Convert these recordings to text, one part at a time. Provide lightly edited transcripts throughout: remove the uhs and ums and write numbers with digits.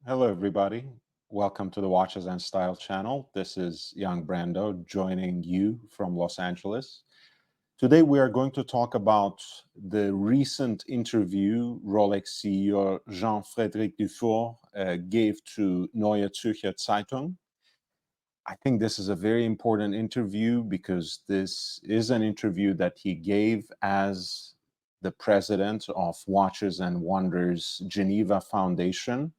Hello, everybody. Welcome to the Watches and Style channel. This is Young Brando joining you from Los Angeles. Today, we are going to talk about the recent interview Rolex CEO Jean-Frederic Dufour gave to Neue Zürcher Zeitung. I think this is a very important interview because this is an interview that he gave as the president of Watches and Wonders Geneva Foundation.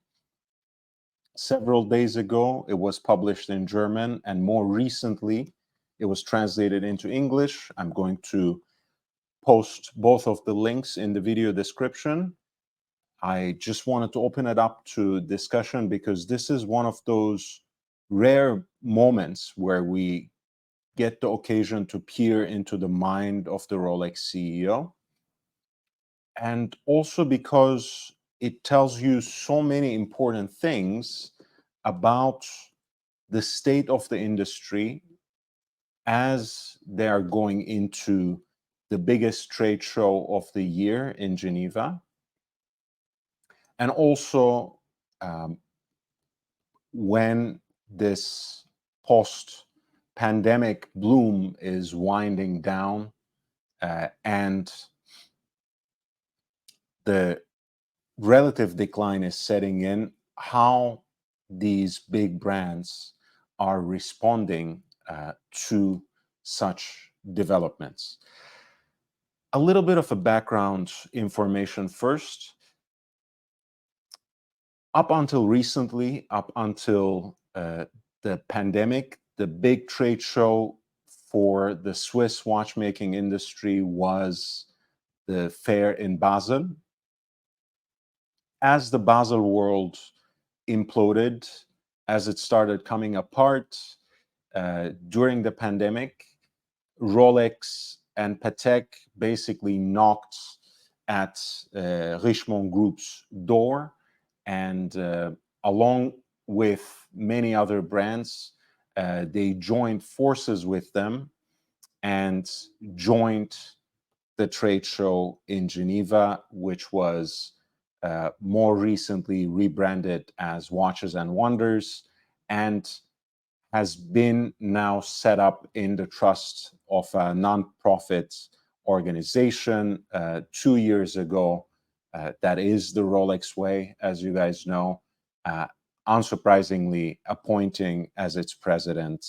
Several days ago, it was published in German, and more recently, it was translated into English. I'm going to post both of the links in the video description. I just wanted to open it up to discussion because this is one of those rare moments where we get the occasion to peer into the mind of the Rolex CEO. And also because it tells you so many important things about the state of the industry as they are going into the biggest trade show of the year in Geneva. And also when this post-pandemic bloom is winding down and the relative decline is setting in, how these big brands are responding to such developments. A little bit of a background information first. Up until recently, up until the pandemic, the big trade show for the Swiss watchmaking industry was the fair in Basel. As the Basel world imploded, as it started coming apart during the pandemic, Rolex and Patek basically knocked at Richemont Group's door, and along with many other brands, they joined forces with them and joined the trade show in Geneva, which was more recently rebranded as Watches and Wonders, and has been now set up in the trust of a non-profit organization 2 years ago. That is the Rolex way, as you guys know, unsurprisingly appointing as its president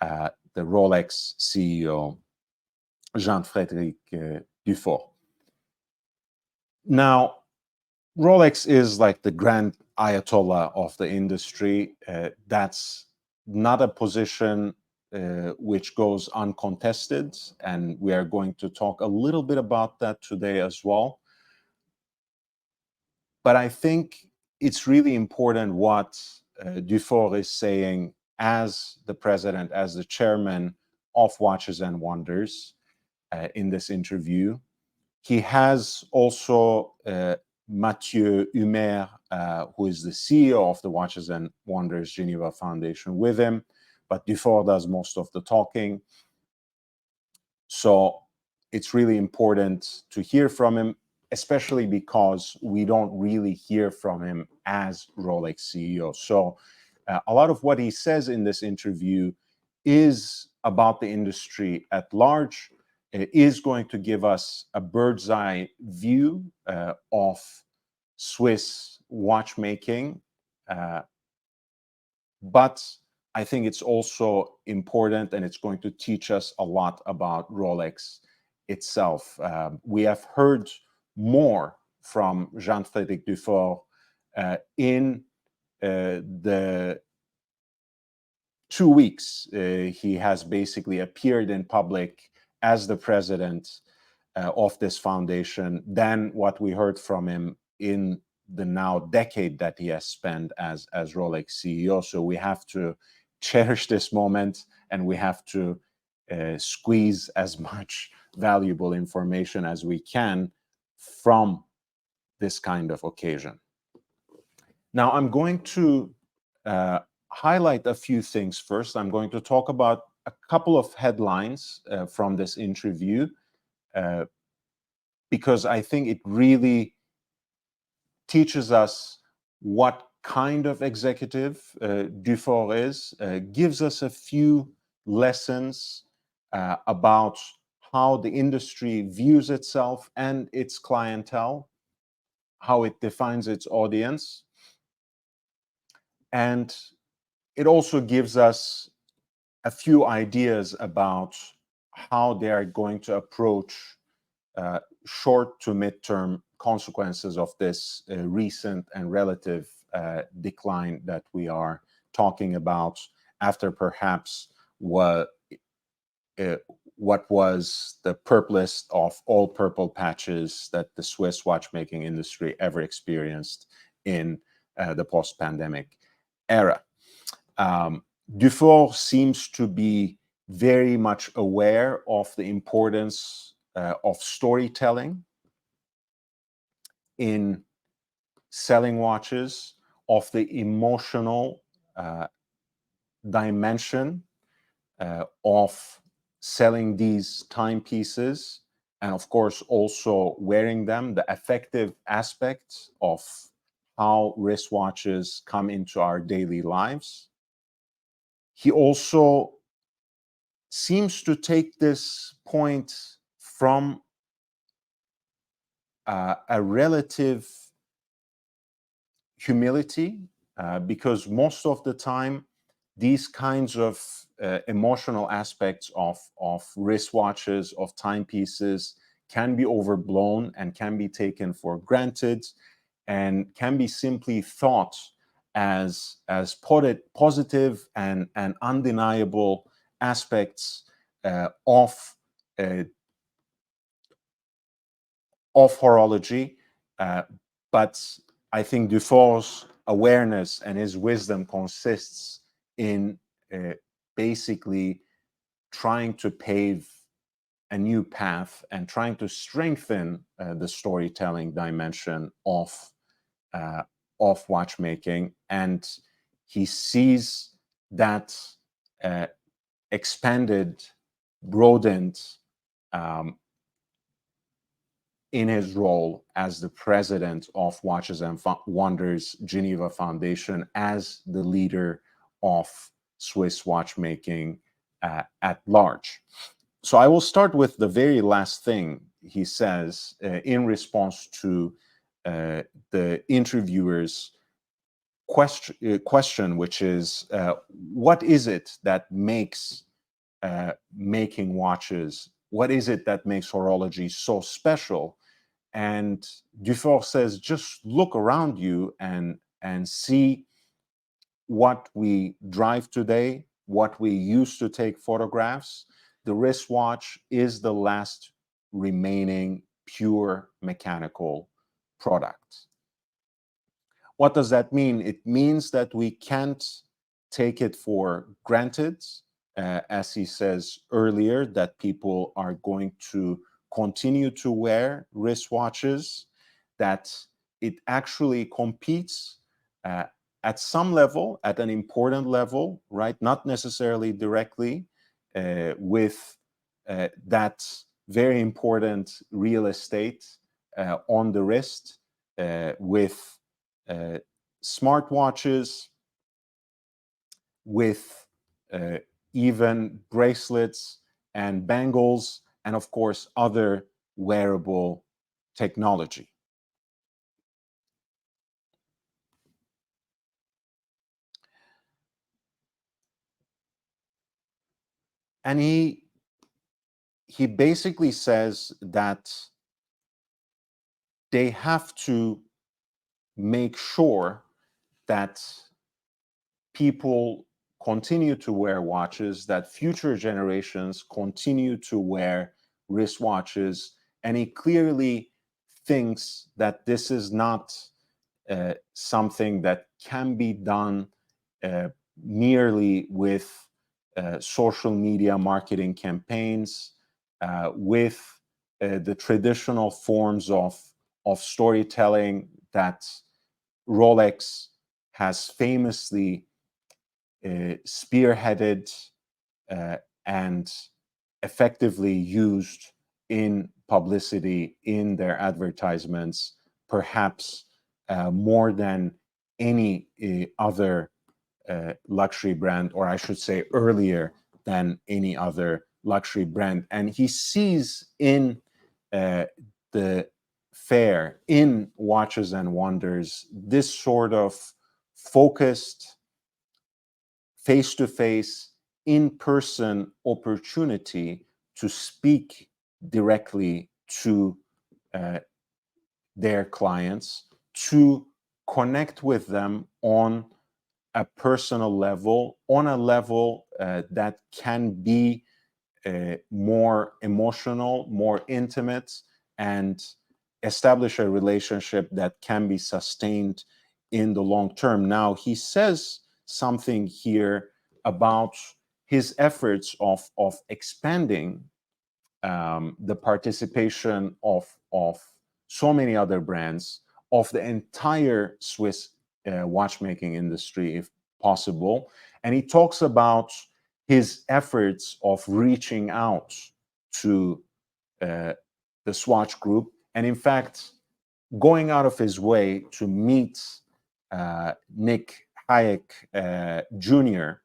the Rolex CEO, Jean-Frederic Dufour. Now, Rolex is like the grand ayatollah of the industry. That's not a position which goes uncontested, and we are going to talk a little bit about that today as well. But I think it's really important what Dufour is saying as the president, as the chairman of Watches and Wonders in this interview. He has also Mathieu Humer, who is the CEO of the Watches and Wonders Geneva Foundation, with him, but Dufour does most of the talking. So it's really important to hear from him, especially because we don't really hear from him as Rolex CEO. So a lot of what he says in this interview is about the industry at large. It is going to give us a bird's eye view of Swiss watchmaking. But I think it's also important, and it's going to teach us a lot about Rolex itself. We have heard more from Jean-Frédéric Dufour in the 2 weeks he has basically appeared in public as the president of this foundation than what we heard from him in the now decade that he has spent as Rolex CEO. So we have to cherish this moment, and we have to squeeze as much valuable information as we can from this kind of occasion. Now, I'm going to highlight a few things first. I'm going to talk about a couple of headlines from this interview because I think it really teaches us what kind of executive Dufour is, gives us a few lessons about how the industry views itself and its clientele, how it defines its audience. And it also gives us a few ideas about how they are going to approach short to midterm consequences of this recent and relative decline that we are talking about after perhaps what was the purplest of all purple patches that the Swiss watchmaking industry ever experienced in the post-pandemic era. Dufour seems to be very much aware of the importance of storytelling in selling watches, of the emotional dimension of selling these timepieces, and of course also wearing them, the affective aspects of how wristwatches come into our daily lives. He also seems to take this point from a relative humility, because most of the time these kinds of emotional aspects of wristwatches, of timepieces, can be overblown and can be taken for granted and can be simply thought as positive and undeniable aspects of horology. But I think Dufour's awareness and his wisdom consists in basically trying to pave a new path and trying to strengthen the storytelling dimension of watchmaking. And he sees that expanded, broadened in his role as the president of Watches and Wonders Geneva Foundation, as the leader of Swiss watchmaking at large. So I will start with the very last thing he says in response to the interviewer's question, which is, what is it that makes making watches, what is it that makes horology so special? And Dufour says, just look around you and see what we drive today, what we use to take photographs. The wristwatch is the last remaining pure mechanical product. What does that mean? It means that we can't take it for granted, as he says earlier, that people are going to continue to wear wristwatches, that it actually competes at some level, at an important level, right? Not necessarily directly with that very important real estate on the wrist, with smartwatches, with even bracelets and bangles, and of course, other wearable technology. And he basically says that they have to make sure that people continue to wear watches, that future generations continue to wear wristwatches, and he clearly thinks that this is not something that can be done merely with social media marketing campaigns, with the traditional forms of storytelling that Rolex has famously spearheaded and effectively used in publicity, in their advertisements, perhaps more than any other luxury brand, or I should say earlier than any other luxury brand. And he sees in the fair, in Watches and Wonders, this sort of focused, face-to-face, in-person opportunity to speak directly to their clients, to connect with them on a personal level, on a level that can be more emotional, more intimate, and establish a relationship that can be sustained in the long term. Now, he says something here about his efforts of expanding the participation of so many other brands, of the entire Swiss watchmaking industry, if possible. And he talks about his efforts of reaching out to the Swatch Group, and in fact, going out of his way to meet Nick Hayek Jr.,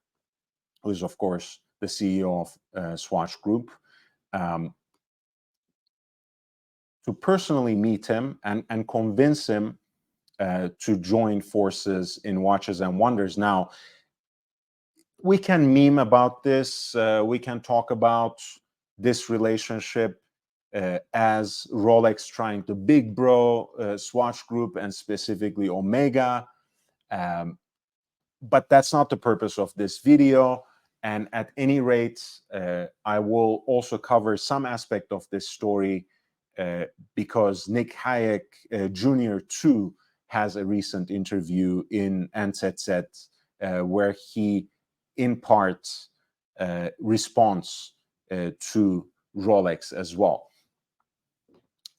who is, of course, the CEO of Swatch Group, to personally meet him and convince him to join forces in Watches and Wonders. Now, we can meme about this. We can talk about this relationship as Rolex trying to big bro Swatch Group and specifically Omega. But that's not the purpose of this video. And at any rate, I will also cover some aspect of this story because Nick Hayek Jr. too has a recent interview in NZZ where he in part responds to Rolex as well.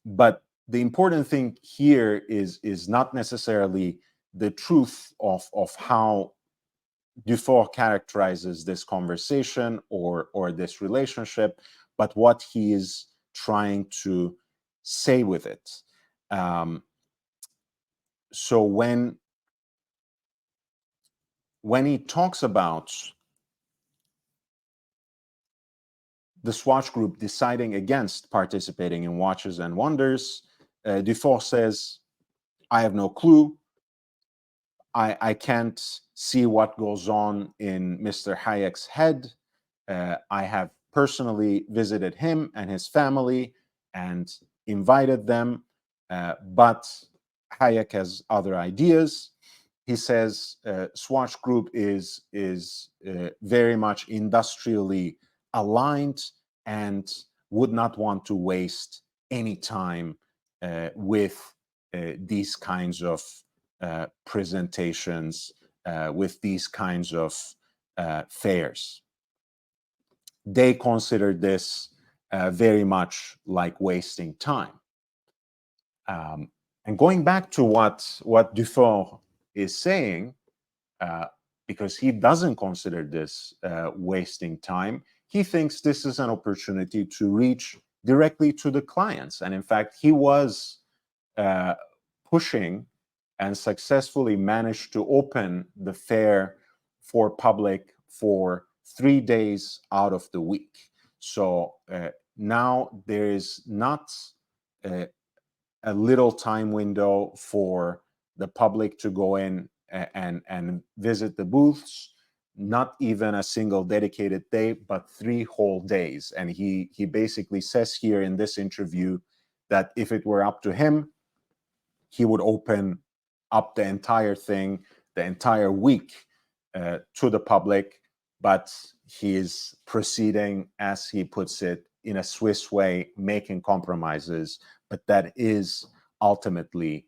But the important thing here is not necessarily the truth of how Dufour characterizes this conversation or this relationship, but what he is trying to say with it. So when he talks about the Swatch Group deciding against participating in Watches and Wonders, Dufour says, I have no clue. I can't see what goes on in Mr. Hayek's head. I have personally visited him and his family and invited them, but Hayek has other ideas. He says Swatch Group is very much industrially aligned and would not want to waste any time with these kinds of presentations, with these kinds of fairs. They consider this very much like wasting time. And going back to what Dufour is saying, because he doesn't consider this wasting time, he thinks this is an opportunity to reach directly to the clients. And in fact, he was pushing and successfully managed to open the fair for public for 3 days out of the week. So now there is not a little time window for the public to go in and visit the booths, not even a single dedicated day, but 3 whole days. And he basically says here in this interview that if it were up to him, he would open up the entire thing, the entire week to the public, but he is proceeding, as he puts it, in a Swiss way, making compromises, but that is ultimately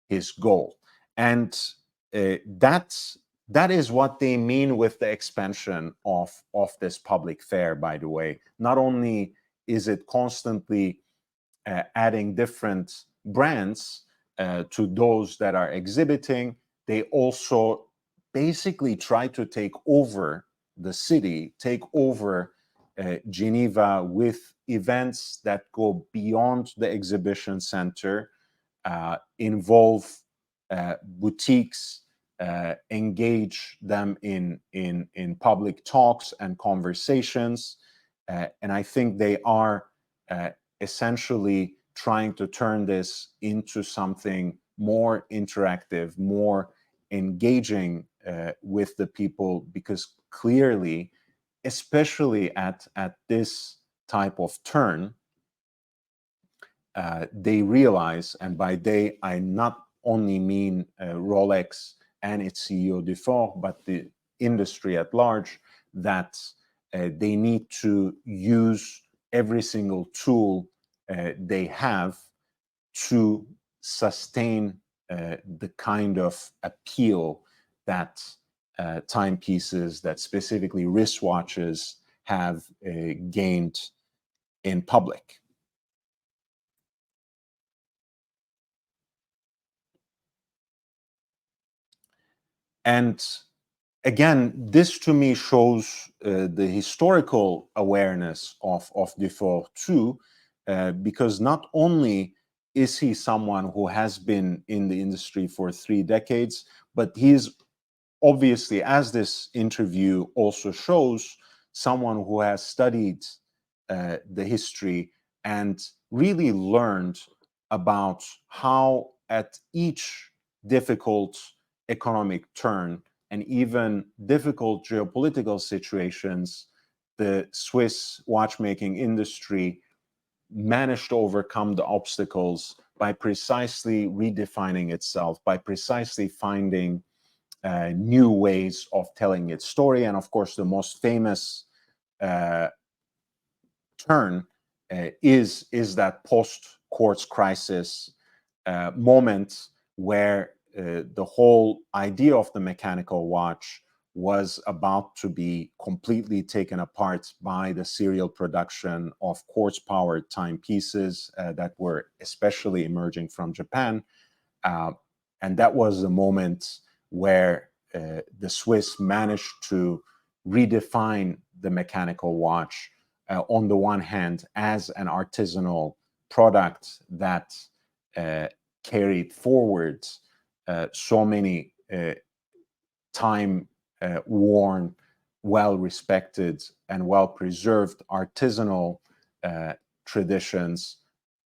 his goal. And that is what they mean with the expansion of this public fair, by the way. Not only is it constantly adding different brands to those that are exhibiting, they also basically try to take over the city, take over Geneva with events that go beyond the exhibition center, involve boutiques engage them in public talks and conversations. And I think they are essentially trying to turn this into something more interactive, more engaging with the people, because clearly, especially at this type of turn, they realize, and by they I not only mean Rolex and its CEO Dufour, but the industry at large, that they need to use every single tool they have to sustain the kind of appeal that timepieces, that specifically wristwatches, have gained in public. And again, this to me shows the historical awareness of Dufour too, because not only is he someone who has been in the industry for 3 decades, but he's obviously, as this interview also shows, someone who has studied the history and really learned about how at each difficult economic turn and even difficult geopolitical situations, the Swiss watchmaking industry managed to overcome the obstacles by precisely redefining itself, by precisely finding new ways of telling its story. And of course, the most famous turn is that post-quartz crisis moment where the whole idea of the mechanical watch was about to be completely taken apart by the serial production of quartz-powered timepieces that were especially emerging from Japan. And that was the moment where the Swiss managed to redefine the mechanical watch, on the one hand, as an artisanal product that carried forward so many time-worn, well-respected, and well-preserved artisanal traditions,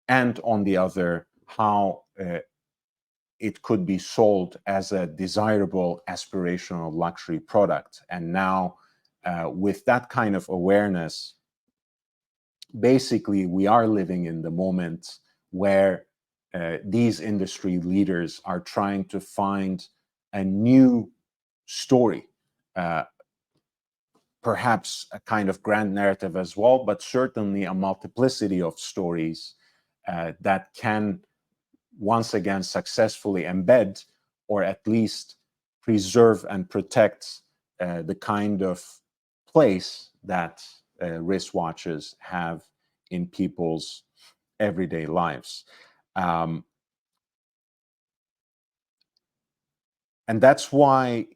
and on the other, how it could be sold as a desirable, aspirational luxury product. And now, with that kind of awareness, basically, we are living in the moment where these industry leaders are trying to find a new story, perhaps a kind of grand narrative as well, but certainly a multiplicity of stories that can once again successfully embed, or at least preserve and protect, the kind of place that wristwatches have in people's everyday lives. And that's why,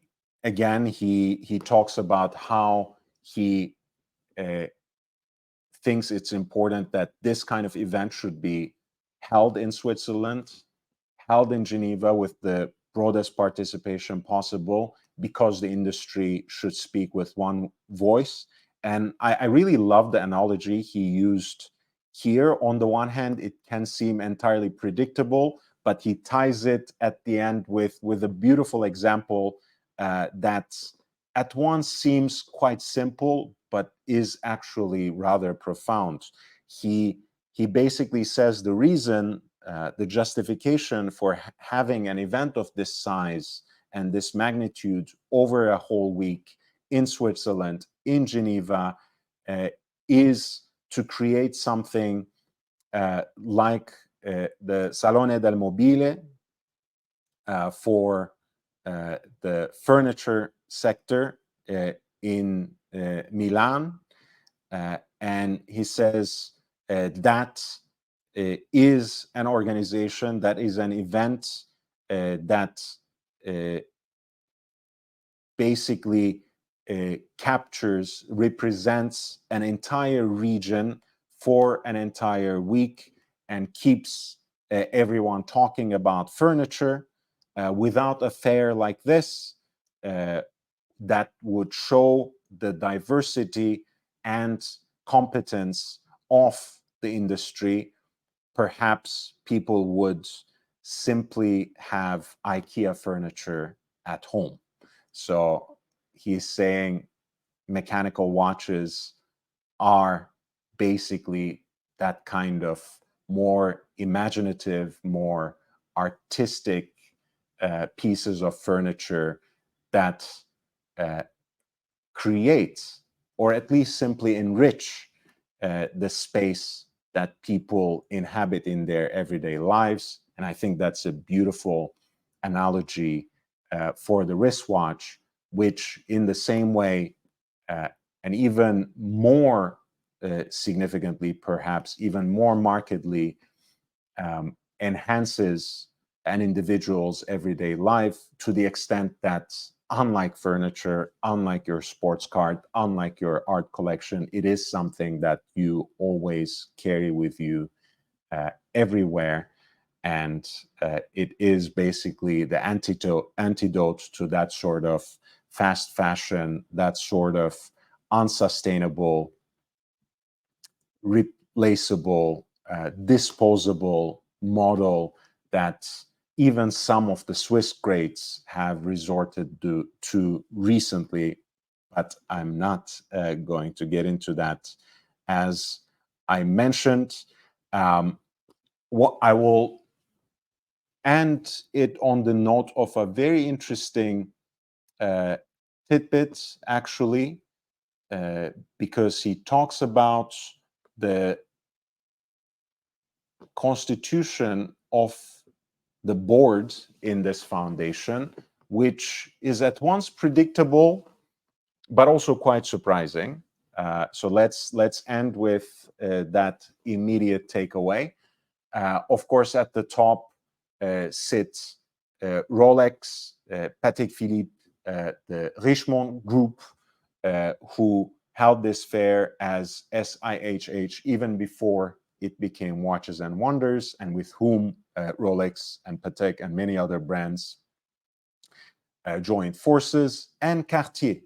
again, he talks about how he thinks it's important that this kind of event should be held in Switzerland, held in Geneva with the broadest participation possible, because the industry should speak with one voice. And I really love the analogy he used here. On the one hand, it can seem entirely predictable, but he ties it at the end with a beautiful example that at once seems quite simple, but is actually rather profound. He basically says the reason, the justification for having an event of this size and this magnitude over a whole week in Switzerland, in Geneva, is to create something like the Salone del Mobile for the furniture sector in Milan. And he says that is an organization, that is an event that basically captures, represents an entire region for an entire week, and keeps everyone talking about furniture, without a fair like this, that would show the diversity and competence of the industry, perhaps people would simply have IKEA furniture at home. So he's saying mechanical watches are basically that kind of more imaginative, more artistic pieces of furniture that create, or at least simply enrich, the space that people inhabit in their everyday lives. And I think that's a beautiful analogy for the wristwatch, which in the same way, and even more significantly, perhaps even more markedly, enhances an individual's everyday life, to the extent that, unlike furniture, unlike your sports card, unlike your art collection, it is something that you always carry with you everywhere. And it is basically the antidote to that sort of fast fashion, that sort of unsustainable, replaceable, disposable model that even some of the Swiss greats have resorted to recently. But I'm not going to get into that. As I mentioned, what I will end it on the note of a very interesting tidbit, actually, because he talks about the constitution of the board in this foundation, which is at once predictable but also quite surprising. So let's end with that immediate takeaway. Of course, at the top sits Rolex, Patek Philippe, the Richemont Group, who held this fair as SIHH even before it became Watches and Wonders, and with whom Rolex and Patek and many other brands joined forces, and Cartier,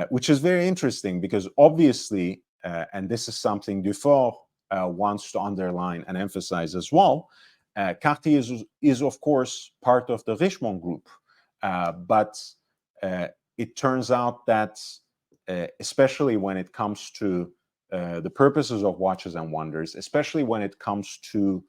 which is very interesting because obviously, and this is something Dufour wants to underline and emphasize as well, Cartier is of course part of the Richemont Group, but it turns out that especially when it comes to the purposes of Watches and Wonders, especially when it comes to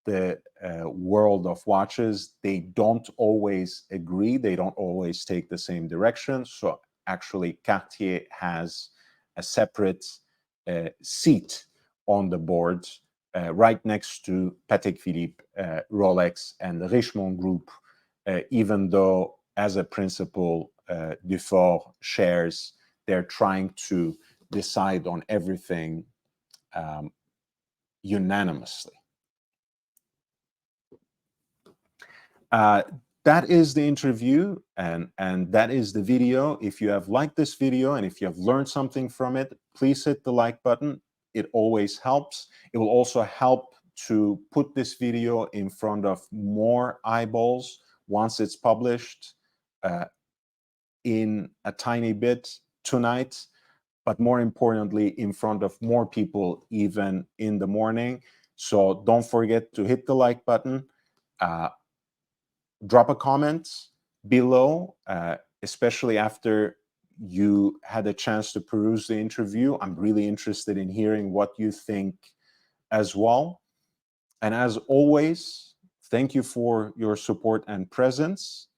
the world of watches, they don't always agree. They don't always take the same direction. So actually, Cartier has a separate seat on the board right next to Patek Philippe, Rolex, and the Richemont Group, even though as a principle, Dufour shares, they're trying to decide on everything unanimously. That is the interview, and that is the video. If you have liked this video and if you have learned something from it, please hit the like button. It always helps. It will also help to put this video in front of more eyeballs once it's published in a tiny bit tonight, but more importantly, in front of more people even in the morning. So don't forget to hit the like button. Drop a comment below, especially after you had a chance to peruse the interview. I'm really interested in hearing what you think as well. And as always, thank you for your support and presence.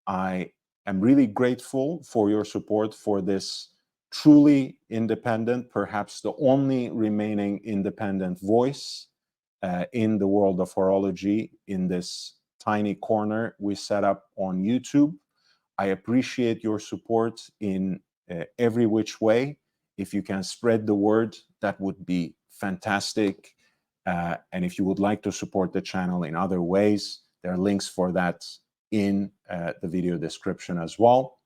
I am really grateful for your support for this truly independent, perhaps the only remaining independent voice in the world of horology, in this tiny corner we set up on YouTube. I appreciate your support in every which way. If you can spread the word, that would be fantastic. And if you would like to support the channel in other ways, there are links for that in the video description as well.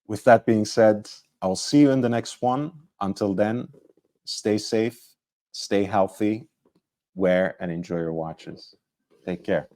With that being said, I'll see you in the next one. Until then, stay safe, stay healthy, wear and enjoy your watches. Take care.